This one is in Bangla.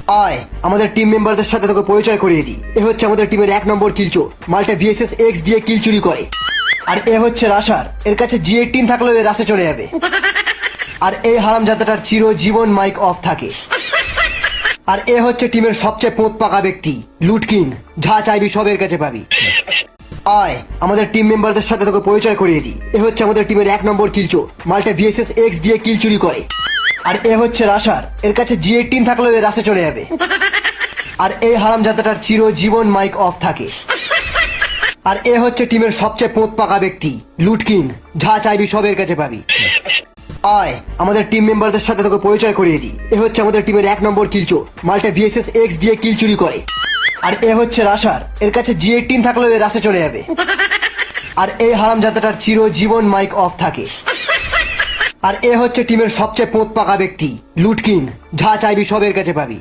আয় আমাদের টিম মেম্বারদের সাথে তোকে পরিচয় করিয়ে দিই। এ হচ্ছে আমাদের টিমের 1 নম্বর কিলচোর, মাল্টা ভিএসএস এক্স দিয়ে কিল চুরি করে। আর এ হচ্ছে রাশার, এর কাছে G18 থাকলেও এ রাশে চলে যাবে। আর এই হারামজাদাটার চিরজীবন মাইক অফ থাকে। আর এ হচ্ছে টিমের সবচেয়ে পোঁত পাকা ব্যক্তি, লুট কিং, যা চাইবি সব এর কাছে পাবি। আয় আমাদের টিম মেম্বারদের সাথে তোকে পরিচয় করিয়ে দিই। এ হচ্ছে আমাদের টিমের 1 নম্বর কিলচোর, মাল্টা ভিএসএস এক্স দিয়ে কিল চুরি করে। আর এ হচ্ছে রাশার, এর কাছে G18 থাকলেও এ রাশে চলে যাবে। আর এই হারামজাদাটার চিরজীবন মাইক অফ থাকে। আর এ হচ্ছে টিমের সবচেয়ে পোঁত পাকা ব্যক্তি, লুট কিং, যা চাইবি সব এর কাছে পাবি। আয় আমাদের টিম মেম্বারদের সাথে তোকে পরিচয় করিয়ে দিই। এ হচ্ছে আমাদের টিমের 1 নম্বর কিলচোর, মাল্টা ভিএসএস এক্স দিয়ে কিল চুরি করে। আর এ হচ্ছে রাশার, এর কাছে G18 থাকলেও এ রাশে চলে যাবে। আর এই হারামজাদাটার চিরজীবন মাইক অফ থাকে। আর এ হচ্ছে টিমের সবচেয়ে পোঁত পাকা ব্যক্তি, লুট কিং, যা চাইবি সব এর কাছে পাবি।